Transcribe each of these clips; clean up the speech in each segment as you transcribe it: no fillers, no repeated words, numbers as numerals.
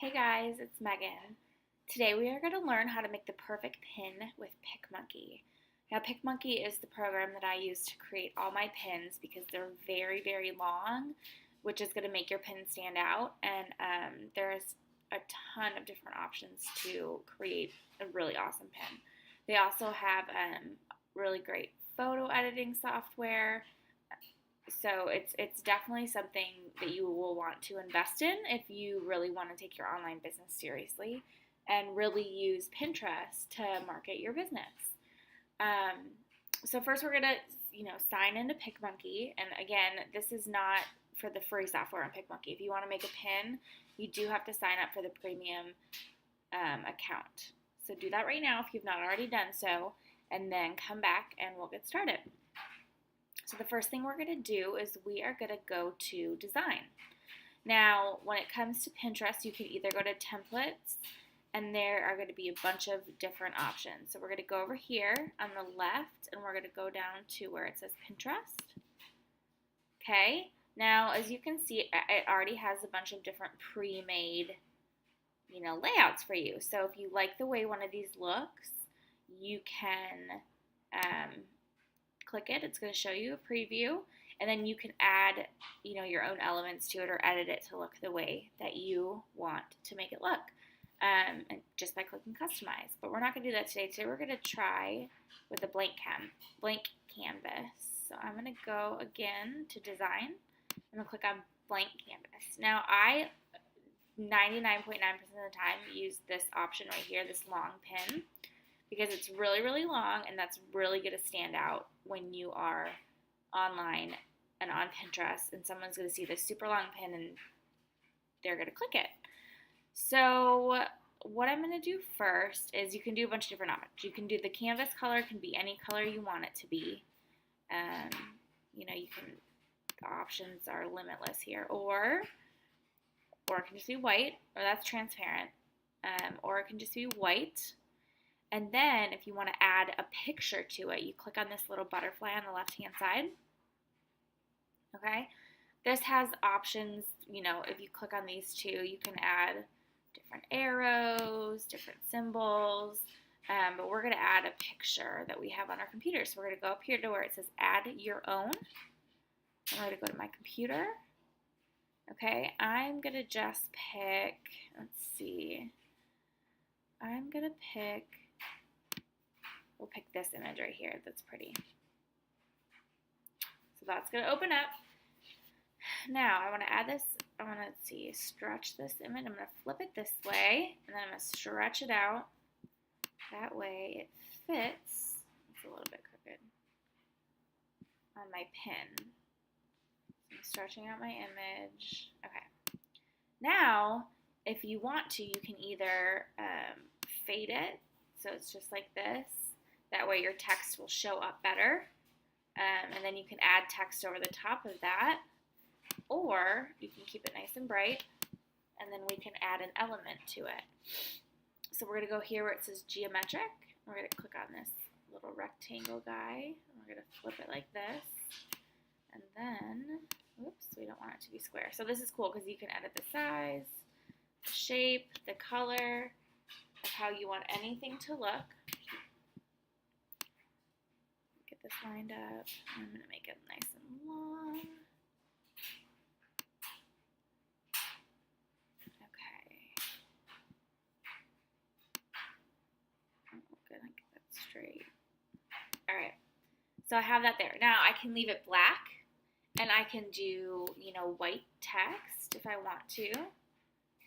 Hey guys, it's Megan. Today we are going to learn how to make the perfect pin with PicMonkey. Now PicMonkey is the program that I use to create all my pins because they're very, very long, which is going to make your pin stand out. And there's a ton of different options to create a really awesome pin. They also have really great photo editing software. So it's definitely something that you will want to invest in if you really want to take your online business seriously and really use Pinterest to market your business. Um, so first we're gonna sign into PicMonkey, and again, this is not for the free software on PicMonkey. If you want to make a pin, you do have to sign up for the premium account. So do that right now if you've not already done so, and then come back and we'll get started. So the first thing we're going to do is we are going to go to design. Now, when it comes to Pinterest, you can either go to templates, and there are going to be a bunch of different options. So we're going to go over here on the left, and we're going to go down to where it says Pinterest. Okay, now as you can see, it already has a bunch of different pre-made, layouts for you. So if you like the way one of these looks, you can click it. It's going to show you a preview, and then you can add, your own elements to it or edit it to look the way that you want to make it look, and just by clicking customize. But we're not going to do that today. Today we're going to try with a blank canvas. So I'm going to go again to design. I'm going to click on blank canvas. Now I 99.9% of the time use this option right here, this long pin, because it's really, really long, and that's really going to stand out when you are online and on Pinterest, and someone's going to see this super long pin and they're going to click it. So what I'm going to do first is you can do a bunch of different options. You can do the canvas color, can be any color you want it to be. The options are limitless here, or it can just be white, or that's transparent, or it can just be white. And then if you want to add a picture to it, you click on this little butterfly on the left-hand side. Okay? This has options, if you click on these two, you can add different arrows, different symbols, but we're going to add a picture that we have on our computer. So we're going to go up here to where it says add your own. I'm going to go to my computer. Okay, I'm going to just pick, let's see, we'll pick this image right here. That's pretty. So that's going to open up. Now I want to add this. I want to stretch this image. I'm going to flip it this way, and then I'm going to stretch it out. That way it fits. It's a little bit crooked on my pin. So I'm stretching out my image. Okay. Now, if you want to, you can either fade it, so it's just like this. That way your text will show up better, and then you can add text over the top of that, or you can keep it nice and bright, and then we can add an element to it. So we're going to go here where it says geometric. We're going to click on this little rectangle guy, and we're going to flip it like this, and then, oops, we don't want it to be square. So this is cool because you can edit the size, the shape, the color, of how you want anything to look. Get this lined up. I'm going to make it nice and long. Okay. I'm going to get that straight. Alright. So I have that there. Now I can leave it black, and I can do, white text if I want to.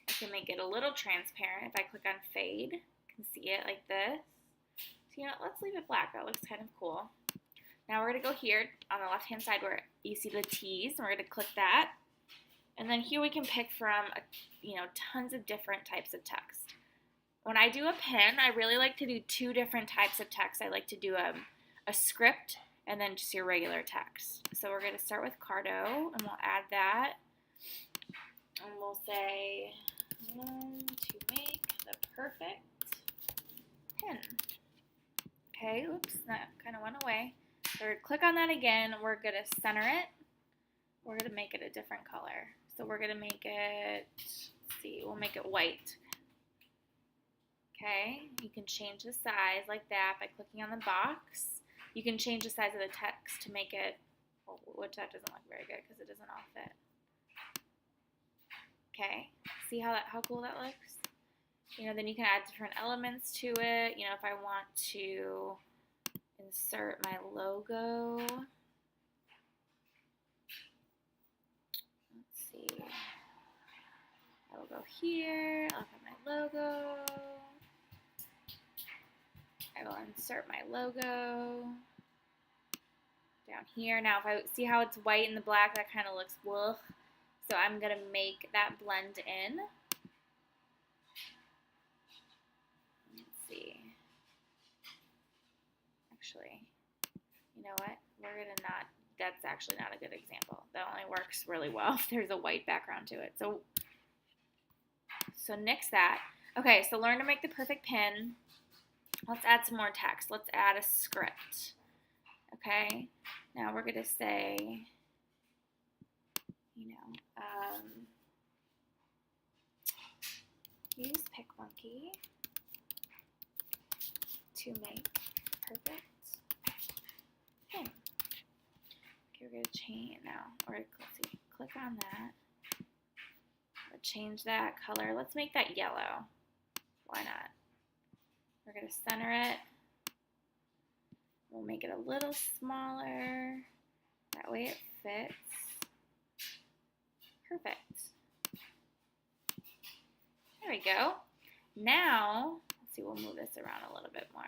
I can make it a little transparent. If I click on fade, you can see it like this. So, let's leave it black. That looks kind of cool. Now we're going to go here on the left-hand side where you see the T's, and we're going to click that. And then here we can pick from, tons of different types of text. When I do a pin, I really like to do two different types of text. I like to do a script and then just your regular text. So we're going to start with Cardo, and we'll add that. And we'll say, to make the perfect pin. Okay, oops, that kind of went away. So we're going to click on that again. We're going to center it. We're going to make it a different color. So we're going to make it, see, we'll make it white. Okay, you can change the size like that by clicking on the box. You can change the size of the text to make it, which that doesn't look very good because it doesn't all fit. Okay, see how cool that looks? You know, then you can add different elements to it. You know, if I want to insert my logo. Let's see. I will go here. I'll put my logo. I will insert my logo down here. Now, if I see how it's white and the black, that kind of looks ugh. So I'm going to make that blend in. Let's see. Actually, you know what? We're going to not, that's actually not a good example. That only works really well if there's a white background to it. So nix that. Okay, so learn to make the perfect pin. Let's add some more text. Let's add a script. Okay, now we're going to say, you know, use PicMonkey to make perfect pin. Okay, we're going to change it now. Or let's see, click on that. Let's change that color. Let's make that yellow. Why not? We're going to center it. We'll make it a little smaller. That way it fits. Perfect. There we go. Now, let's see, we'll move this around a little bit more.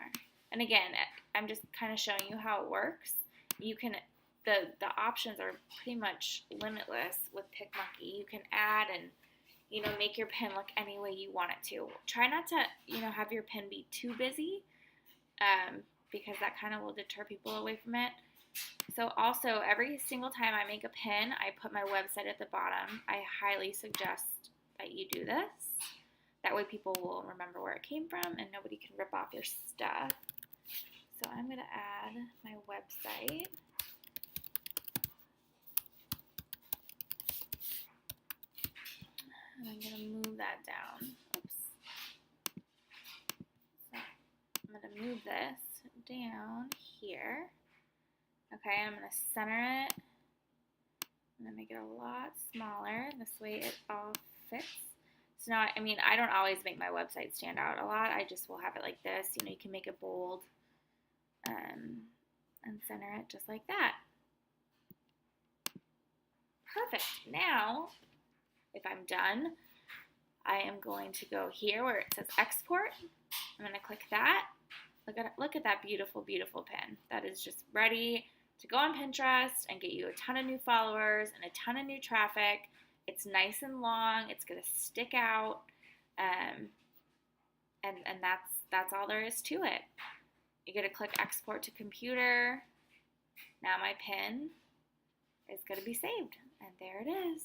And again, I'm just kind of showing you how it works. You can, the options are pretty much limitless with PicMonkey. You can add and, you know, make your pin look any way you want it to. Try not to, you know, have your pin be too busy, because that kind of will deter people away from it. So also, every single time I make a pin, I put my website at the bottom. I highly suggest that you do this. That way people will remember where it came from and nobody can rip off your stuff. So I'm going to add my website. And I'm going to move that down. Oops. So I'm going to move this down here. Okay, I'm going to center it. I'm going to make it a lot smaller. This way it all fits. So now, I mean, I don't always make my website stand out a lot. I just will have it like this. You know, you can make it bold and center it just like that. Perfect. Now, if I'm done, I am going to go here where it says export. I'm going to click that. Look at that beautiful, beautiful pin. That is just ready to go on Pinterest and get you a ton of new followers and a ton of new traffic. It's nice and long. It's going to stick out, and that's all there is to it. You're going to click export to computer. Now my pin is going to be saved, and there it is.